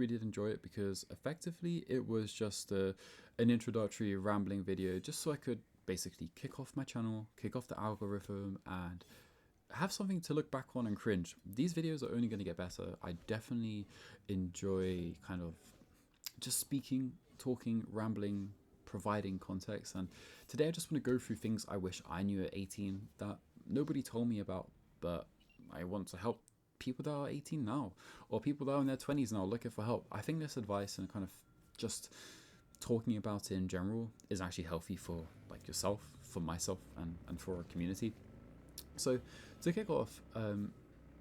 really did enjoy it because effectively it was just an introductory rambling video just so I could basically kick off my channel, kick off the algorithm, and have something to look back on and cringe. These videos are only going to get better. I definitely enjoy kind of just speaking, talking, rambling, providing context. And today I just want to go through things I wish I knew at 18 that nobody told me about, but I want to help people that are 18 now or people that are in their 20s now looking for help. I think this advice and kind of just talking about it in general is actually healthy for like yourself, for myself, and for our community. So to kick off,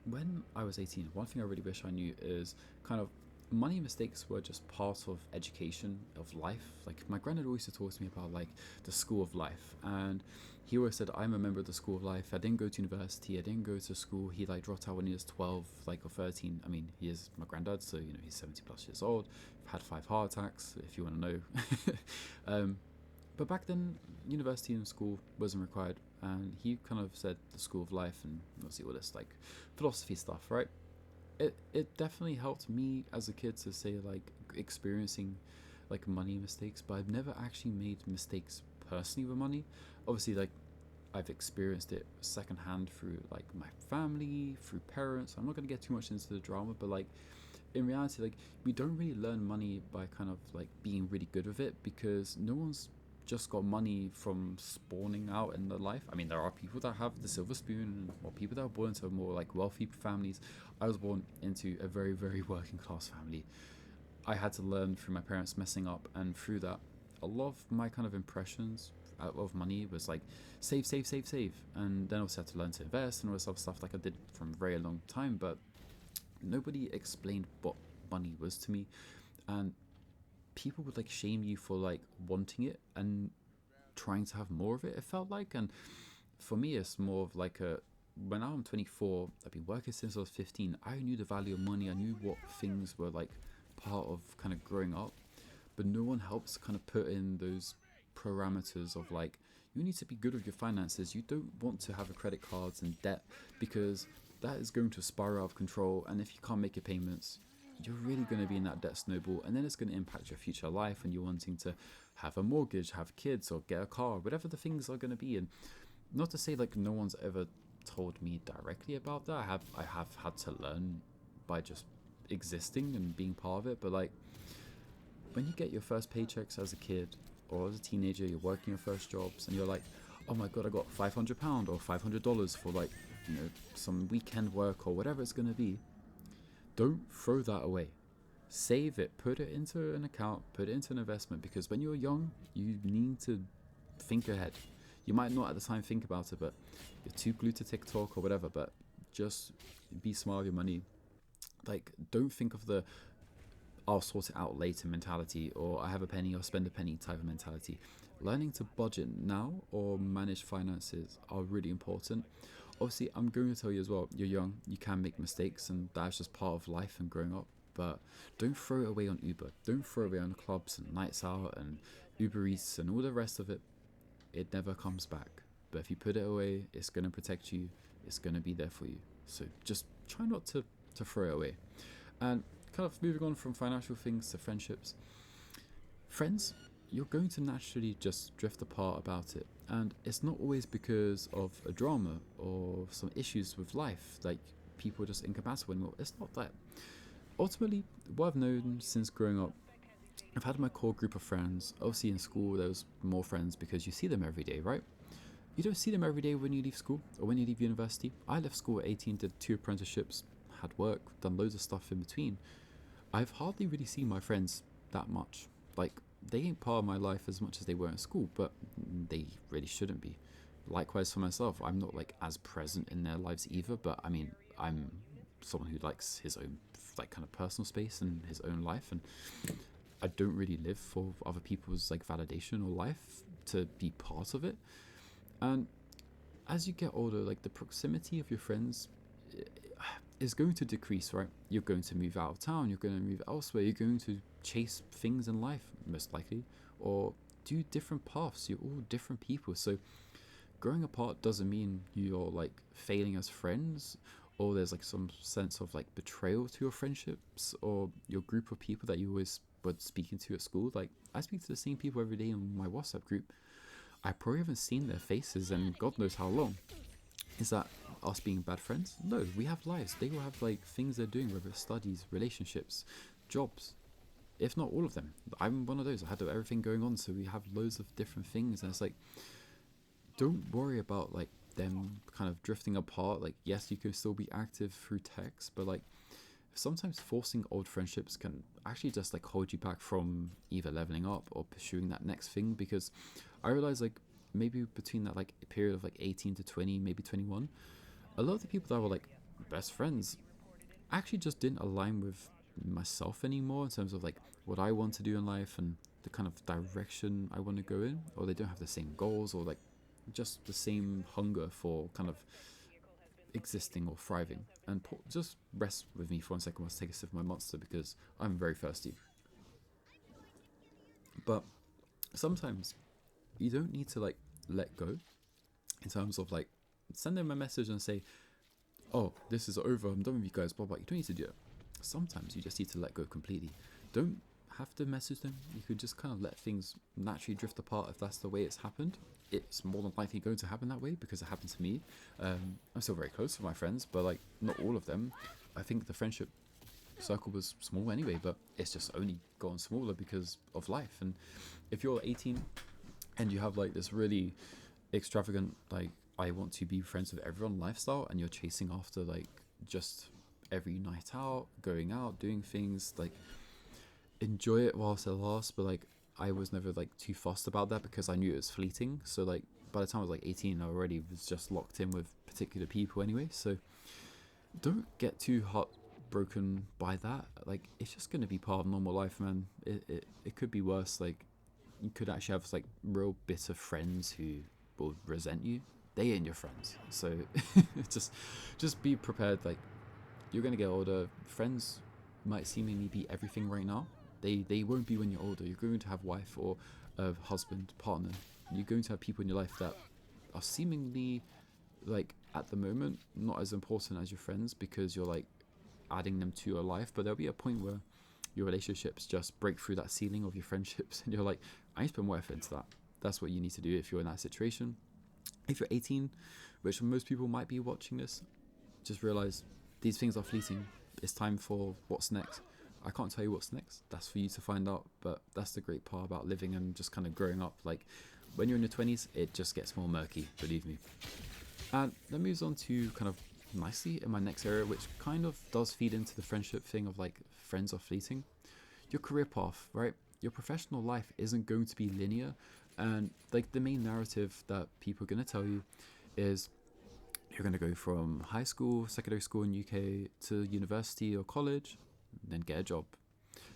when I was 18, one thing I really wish I knew is kind of money mistakes were just part of education of life. Like my granddad always used to talk to me about like the school of life, and he always said I'm a member of the school of life. I didn't go to university. I didn't go to school. He like dropped out when he was 12, like or 13. I mean, he is my granddad, so you know he's 70 plus years old. Had 5 heart attacks, if you want to know. But back then, university and school wasn't required, and he kind of said the school of life and obviously all this like philosophy stuff, right? It definitely helped me as a kid to say like experiencing like money mistakes, but I've never actually made mistakes personally with money. Obviously, like I've experienced it secondhand through like my family, through parents. I'm not gonna get too much into the drama, but like in reality, like we don't really learn money by kind of like being really good with it because no one's just got money from spawning out in their life. I mean, there are people that have the silver spoon, or people that are born into more like wealthy families. I was born into a very, very working class family. I had to learn through my parents messing up, and through that, a lot of my kind of impressions out of money was like save, save, save, save, and then also had to learn to invest and all this other stuff like I did from a very long time. But nobody explained what money was to me, and people would like shame you for like wanting it and trying to have more of it. It felt like, and for me, it's more of like a when I'm 24, I've been working since I was 15. I knew the value of money. I knew what things were like part of kind of growing up, but no one helps kind of put in those parameters of like you need to be good with your finances. You don't want to have a credit cards and debt because that is going to spiral out of control, and if you can't make your payments, you're really going to be in that debt snowball, and then it's going to impact your future life and you're wanting to have a mortgage, have kids, or get a car, whatever the things are going to be. And not to say like no one's ever told me directly about that. I have had to learn by just existing and being part of it. But like when you get your first paychecks as a kid or as a teenager, you're working your first jobs and you're like, oh my god, I got £500 or $500 for like, you know, some weekend work or whatever it's going to be. Don't throw that away. Save it, put it into an account, put it into an investment, because when you're young, you need to think ahead. You might not at the time think about it, but you're too glued to TikTok or whatever, but just be smart with your money. Like, don't think of the I'll sort it out later mentality, or I have a penny, I'll spend a penny type of mentality. Learning to budget now or manage finances are really important. Obviously, I'm going to tell you as well, you're young, you can make mistakes, and that's just part of life and growing up. But don't throw it away on Uber. Don't throw it away on clubs and nights out and Uber Eats and all the rest of it. It never comes back. But if you put it away, it's going to protect you. It's going to be there for you. So just try not to throw it away. And kind of moving on from financial things to friendships. Friends, you're going to naturally just drift apart about it. And it's not always because of a drama or some issues with life, like people are just incompatible anymore. It's not that. Ultimately, what I've known since growing up, I've had my core group of friends. Obviously, in school, there was more friends because you see them every day, right? You don't see them every day when you leave school or when you leave university. I left school at 18, did 2 apprenticeships, had work, done loads of stuff in between. I've hardly really seen my friends that much. Like, they ain't part of my life as much as they were in school, but they really shouldn't be. Likewise for myself, I'm not like as present in their lives either, but I mean, I'm someone who likes his own like kind of personal space and his own life, and I don't really live for other people's like validation or life to be part of it. And as you get older, like the proximity of your friends is going to decrease, right? You're going to move out of town, you're going to move elsewhere, you're going to chase things in life, most likely, or do different paths. You're all different people. So growing apart doesn't mean you're like failing as friends or there's like some sense of like betrayal to your friendships or your group of people that you always were speaking to at school. Like I speak to the same people every day in my WhatsApp group. I probably haven't seen their faces in God knows how long. Is that us being bad friends? No, we have lives. They will have like things they're doing, whether it's studies, relationships, jobs, if not all of them. I'm one of those. I had everything going on, so we have loads of different things, and it's like, don't worry about like them kind of drifting apart. Like, yes, you can still be active through text, but like sometimes forcing old friendships can actually just like hold you back from either leveling up or pursuing that next thing. Because I realize like maybe between that like period of like 18 to 20, maybe 21, a lot of the people that were like best friends actually just didn't align with myself anymore in terms of like what I want to do in life and the kind of direction I want to go in, or they don't have the same goals or like just the same hunger for kind of existing or thriving. And just rest with me for 1 second whilst I take a sip of my monster because I'm very thirsty. But sometimes you don't need to like let go in terms of like send them a message and say, oh, this is over, I'm done with you guys, blah blah. You don't need to do it. Sometimes you just need to let go completely. Don't have to message them. You could just kind of let things naturally drift apart if that's the way it's happened. It's more than likely going to happen that way because it happened to me. I'm still very close with my friends, but like not all of them. I think the friendship circle was small anyway, but it's just only gotten smaller because of life. And if you're 18 and you have like this really extravagant like I want to be friends with everyone lifestyle, and you're chasing after like just every night out, going out, doing things, like enjoy it whilst it lasts. But like I was never like too fussed about that because I knew it was fleeting. So like by the time I was like 18, I already was just locked in with particular people anyway. So don't get too heartbroken by that. Like it's just gonna be part of normal life, man. It could be worse. Like you could actually have like real bitter friends who will resent you. They ain't your friends. So just be prepared. Like you're gonna get older. Friends might seemingly be everything right now. They won't be when you're older. You're going to have wife or a husband, partner. You're going to have people in your life that are seemingly like at the moment not as important as your friends because you're like adding them to your life. But there'll be a point where your relationships just break through that ceiling of your friendships and you're like, I need to put more effort into that. That's what you need to do if you're in that situation. If you're 18, which most people might be watching this, just realize these things are fleeting. It's time for what's next. I can't tell you what's next. That's for you to find out. But that's the great part about living and just kind of growing up. Like when you're in your 20s, it just gets more murky, believe me. And that moves on to kind of nicely in my next area, which kind of does feed into the friendship thing of like friends are fleeting. Your career path, right? Your professional life isn't going to be linear. And like the main narrative that people are going to tell you is you're going to go from high school, secondary school in UK to university or college, then get a job.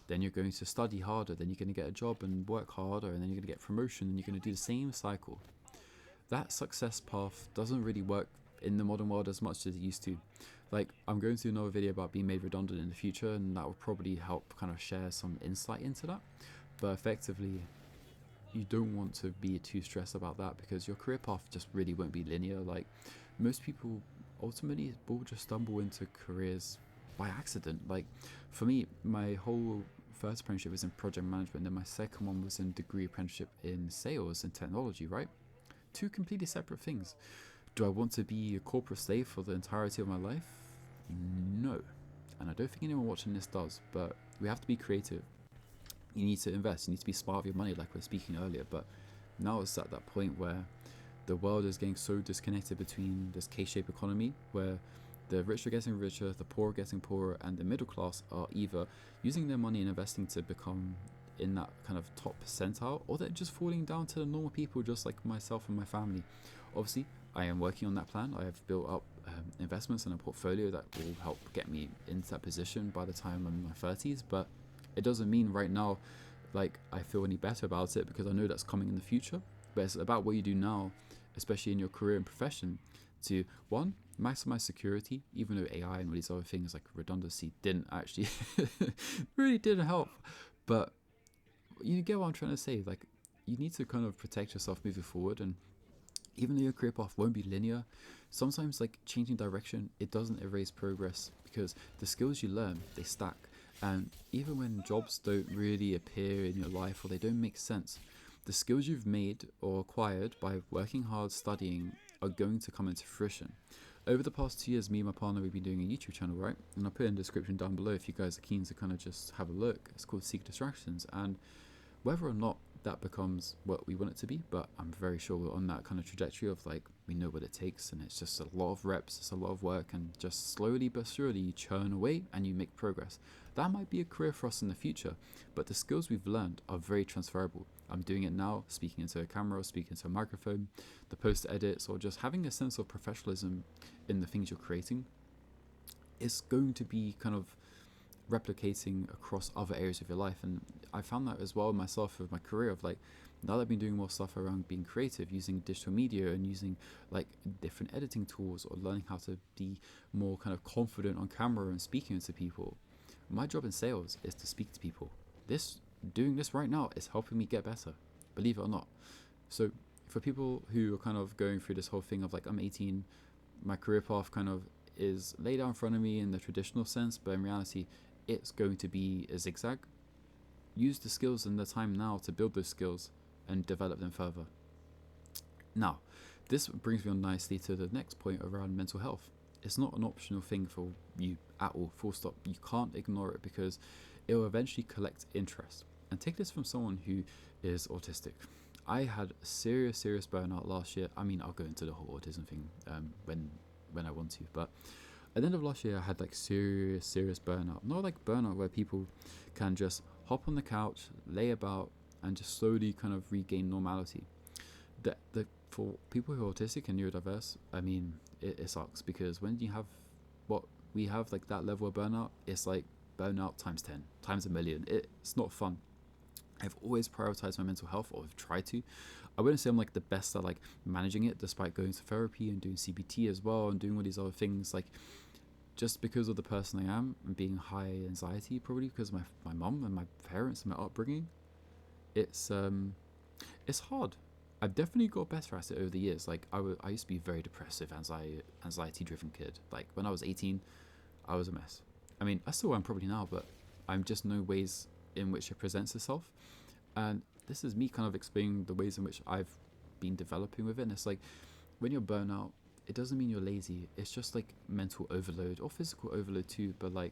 Then you're going to study harder, then you're going to get a job and work harder, and then you're going to get promotion, and you're going to do the same cycle. That success path doesn't really work in the modern world as much as it used to. Like, I'm going to do another video about being made redundant in the future, and that will probably help kind of share some insight into that. But effectively, you don't want to be too stressed about that because your career path just really won't be linear. Like, most people ultimately will just stumble into careers by accident. Like, for me, my whole first apprenticeship was in project management, and my second one was in degree apprenticeship in sales and technology, right? Two completely separate things. Do I want to be a corporate slave for the entirety of my life? No. And I don't think anyone watching this does, but we have to be creative. You need to invest, you need to be smart with your money, like we were speaking earlier. But now it's at that point where the world is getting so disconnected between this K-shaped economy where the rich are getting richer, the poor are getting poorer, and the middle class are either using their money and investing to become in that kind of top percentile, or they're just falling down to the normal people just like myself and my family. Obviously, I am working on that plan. I have built up investments and a portfolio that will help get me into that position by the time I'm in my 30s, but it doesn't mean right now like I feel any better about it because I know that's coming in the future. But it's about what you do now, especially in your career and profession, to one, maximize security, even though AI and all these other things like redundancy didn't actually really didn't help. But you get what I'm trying to say. Like, you need to kind of protect yourself moving forward, and Even though your career path won't be linear, sometimes like changing direction, it doesn't erase progress because the skills you learn, they stack. And even when jobs don't really appear in your life or they don't make sense, the skills you've made or acquired by working hard, studying, are going to come into fruition. Over the past 2 years, me and my partner, we've been doing a YouTube channel, right? And I'll put in the description down below if you guys are keen to kind of just have a look. It's called Seek Distractions. And whether or not that becomes what we want it to be, but I'm very sure we're on that kind of trajectory of like, we know what it takes, and it's just a lot of reps, it's a lot of work, and just slowly but surely you churn away and you make progress. That might be a career for us in the future, but the skills we've learned are very transferable. I'm doing it now, speaking into a camera, speaking into a microphone, the post edits, or just having a sense of professionalism in the things you're creating. It's going to be kind of replicating across other areas of your life. And I found that as well myself with my career of like, now that I've been doing more stuff around being creative, using digital media and using like different editing tools, or learning how to be more kind of confident on camera and speaking to people, my job in sales is to speak to people. This Doing this right now is helping me get better, believe it or not. So for people who are kind of going through this whole thing of like, I'm 18, my career path kind of is laid out in front of me in the traditional sense, but in reality it's going to be a zigzag. Use the skills and the time now to build those skills and develop them further. Now, this brings me on nicely to the next point around mental health. It's not an optional thing for you at all, full stop. You can't ignore it because it will eventually collect interest. And take this from someone who is autistic. I had a serious burnout last year. I mean, I'll go into the whole autism thing when I want to, but at the end of last year, I had like serious burnout. Not like burnout where people can just hop on the couch, lay about, and just slowly kind of regain normality. For people who are autistic and neurodiverse, I mean, it sucks because when you have what we have, like that level of burnout, it's like burnout times 10, times a million. It's not fun. I've always prioritized my mental health, or I've tried to. I wouldn't say I'm like the best at like managing it, despite going to therapy and doing CBT as well and doing all these other things. Like, just because of the person I am and being high anxiety, probably because of my mom and my parents and my upbringing, it's hard. I've definitely got better at it over the years. Like I used to be a very depressive, anxiety driven kid. Like when I was 18, I was a mess. I mean, I still am probably now, but I'm just know ways in which it presents itself. And this is me kind of explaining the ways in which I've been developing with it. And it's like, when you're burnout, it doesn't mean you're lazy. It's just like mental overload or physical overload too. But like,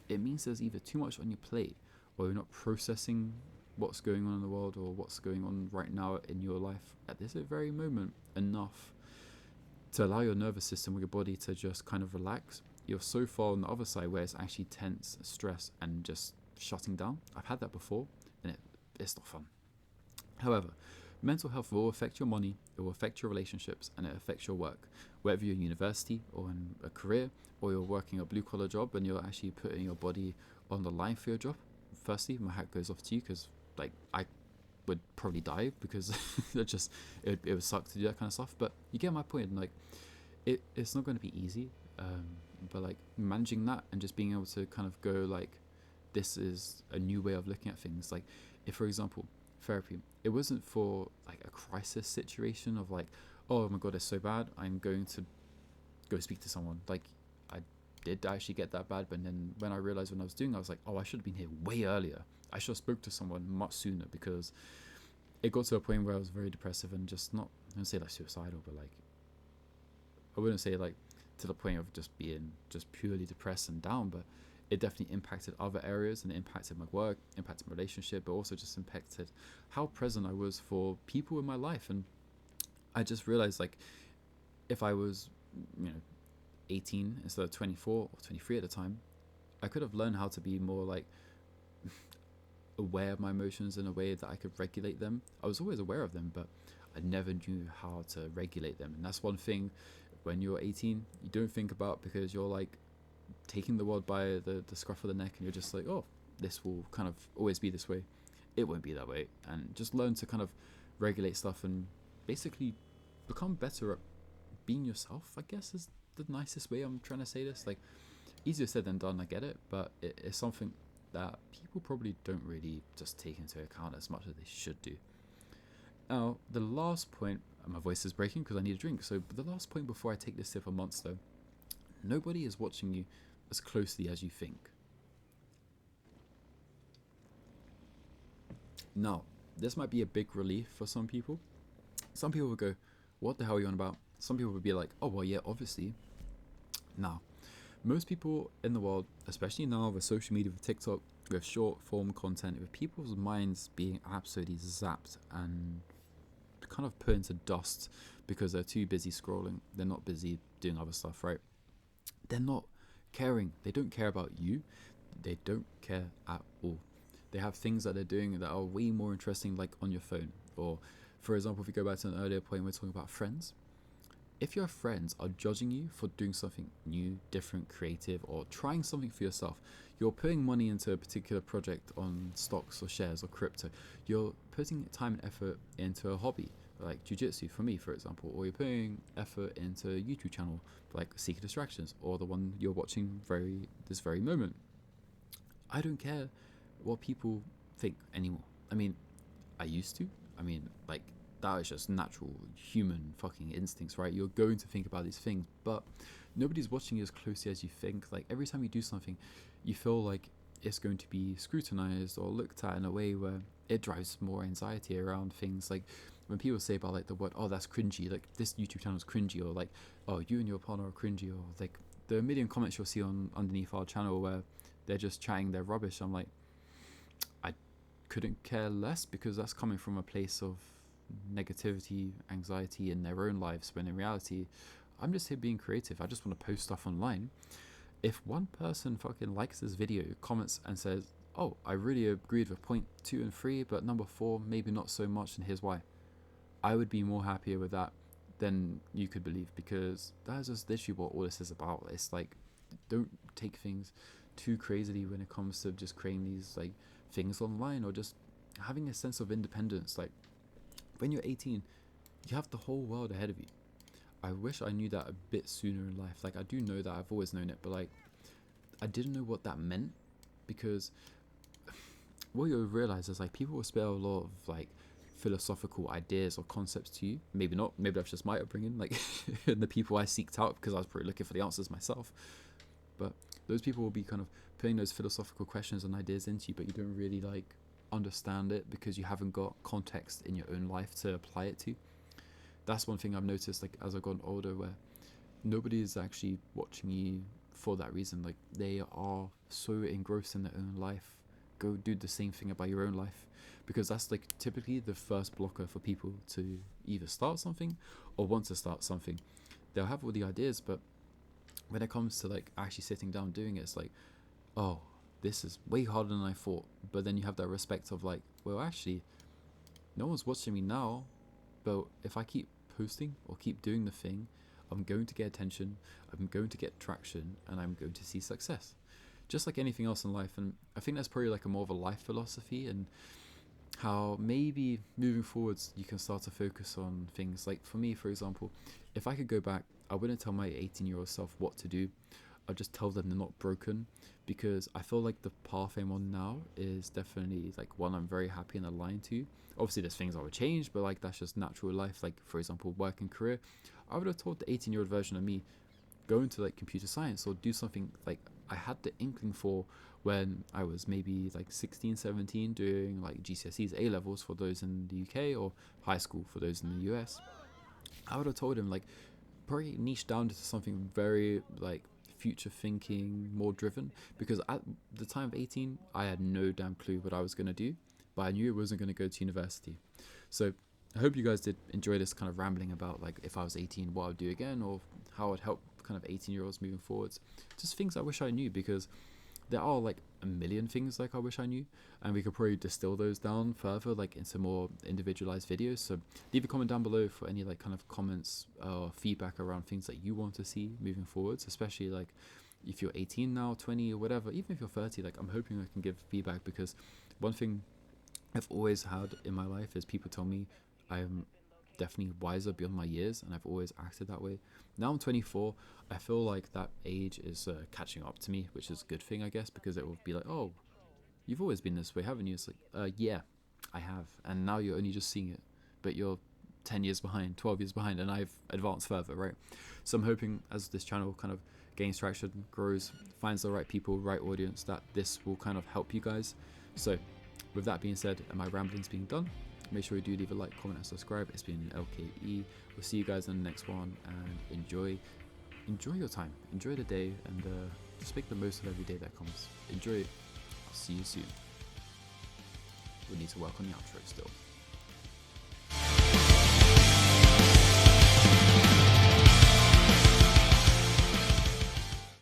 it means there's either too much on your plate, or you're not processing what's going on in the world or what's going on right now in your life at this very moment enough to allow your nervous system or your body to just kind of relax. You're so far on the other side where it's actually tense, stress, and just shutting down. I've had that before, and it's not fun. However, mental health will affect your money, it will affect your relationships, and it affects your work. Whether you're in university or in a career, or you're working a blue collar job and you're actually putting your body on the line for your job. Firstly, my hat goes off to you, because like I would probably die because it would suck to do that kind of stuff. But you get my point. Like it's not going to be easy, but like managing that and just being able to kind of go like, this is a new way of looking at things. Like if, for example, therapy, it wasn't for like a crisis situation of like, oh my god, it's so bad, I'm going to go speak to someone. Like I did actually get that bad, but then when I realized what I was doing, I was like, oh, I should have been here way earlier. I should have spoke to someone much sooner, because it got to a point where I was very depressive and just not, I don't say like suicidal, but like, I wouldn't say like to the point of just being just purely depressed and down, but it definitely impacted other areas, and it impacted my work, impacted my relationship, but also just impacted how present I was for people in my life. And I just realized like, if I was, 18 instead of 24 or 23 at the time, I could have learned how to be more like aware of my emotions in a way that I could regulate them. I was always aware of them, but I never knew how to regulate them. And that's one thing when you're 18 you don't think about, because you're like taking the world by the scruff of the neck, and you're just like, oh, this will kind of always be this way. It won't be that way. And just learn to kind of regulate stuff and basically become better at being yourself, I guess, is the nicest way I'm trying to say this. Like, easier said than done, I get it, but it's something that people probably don't really just take into account as much as they should do. Now, the last point, my voice is breaking because I need a drink. So, the last point before I take this tip of monster, nobody is watching you as closely as you think. Now, this might be a big relief for some people. Some people will go, "What the hell are you on about?" Some people would be like, "Oh, well, yeah, obviously." Now, most people in the world, especially now with social media, with TikTok, with short form content, with people's minds being absolutely zapped and kind of put into dust because they're too busy scrolling. They're not busy doing other stuff, right? They're not caring. They don't care about you. They don't care at all. They have things that they're doing that are way more interesting, like on your phone. Or, for example, if we go back to an earlier point, we're talking about friends. If your friends are judging you for doing something new, different, creative, or trying something for yourself, you're putting money into a particular project on stocks or shares or crypto, you're putting time and effort into a hobby like jiu-jitsu for me, for example, or you're putting effort into a YouTube channel like Seeker Distractions or the one you're watching this very moment. I don't care what people think anymore. I mean, I used to. I mean, like, that is just natural human fucking instincts, right? You're going to think about these things, but nobody's watching you as closely as you think. Like, every time you do something, you feel like it's going to be scrutinized or looked at in a way where it drives more anxiety around things. Like, when people say about, like, the word, "Oh, that's cringy," like, "This YouTube channel is cringy," or like, "Oh, you and your partner are cringy," or like, the million comments you'll see on underneath our channel where they're just chatting their rubbish. I'm like, I couldn't care less, because that's coming from a place of negativity, anxiety in their own lives, when in reality, I'm just here being creative. I just want to post stuff online. If one person fucking likes this video, comments and says, "Oh, I really agreed with point 2 and 3, but number 4 maybe not so much, and here's why," I would be more happier with that than you could believe, because that is just literally what all this is about. It's like, don't take things too crazily when it comes to just creating these like things online, or just having a sense of independence. Like, when you're 18, you have the whole world ahead of you. I wish I knew that a bit sooner in life. Like, I do know that, I've always known it, but like, I didn't know what that meant, because what you'll realize is like, people will spell a lot of like philosophical ideas or concepts to you. Maybe not. Maybe that's just my upbringing, like the people I seeked out, because I was probably looking for the answers myself. But those people will be kind of putting those philosophical questions and ideas into you, but you don't really like understand it because you haven't got context in your own life to apply it to. That's one thing I've noticed, like, as I've gotten older, where nobody is actually watching you for that reason. Like, they are so engrossed in their own life. Go do the same thing about your own life, because that's like typically the first blocker for people to either start something or want to start something. They'll have all the ideas, but when it comes to like actually sitting down doing it, it's like, "Oh, this is way harder than I thought." But then you have that respect of like, well, actually, no one's watching me now, but if I keep posting or keep doing the thing, I'm going to get attention, I'm going to get traction, and I'm going to see success. Just like anything else in life. And I think that's probably like a more of a life philosophy, and how maybe moving forwards you can start to focus on things. Like, for me, for example, if I could go back, I wouldn't tell my 18-year-old self what to do. I'd just tell them they're not broken, because I feel like the path I'm on now is definitely like one I'm very happy and aligned to. Obviously there's things I would change, but like, that's just natural life. Like, for example, work and career, I would have told the 18-year-old version of me, go into like computer science or do something like I had the inkling for when I was maybe like 16, 17, doing like GCSEs, A levels for those in the UK, or high school for those in the US. I would have told him, like, probably niche down to something very like future thinking, more driven, because at the time of 18, I had no damn clue what I was going to do, but I knew it wasn't going to go to university. So I hope you guys did enjoy this kind of rambling about like, if I was 18, what I would do again, or how I'd help kind of 18-year-olds moving forwards. Just things I wish I knew, because there are like a million things like I wish I knew, and we could probably distill those down further like into more individualized videos. So leave a comment down below for any like kind of comments or feedback around things that you want to see moving forwards, especially like if you're 18 now, 20 or whatever. Even if you're 30, like, I'm hoping I can give feedback, because one thing I've always had in my life is people tell me I'm definitely wiser beyond my years, and I've always acted that way. Now I'm 24. I feel like that age is catching up to me, which is a good thing, I guess, because it will be like, "Oh, you've always been this way, haven't you?" It's like, yeah, I have, and now you're only just seeing it but you're 10 years behind, 12 years behind, and I've advanced further, right? So I'm hoping as this channel kind of gains traction, grows, finds the right people, right audience, that this will kind of help you guys. So with that being said, and my ramblings being done, make sure you do leave a like, comment, and subscribe. It's been LKE. We'll see you guys in the next one, and enjoy your time, enjoy the day, and just make the most of every day that comes. Enjoy it. I'll see you soon. We need to work on the outro still.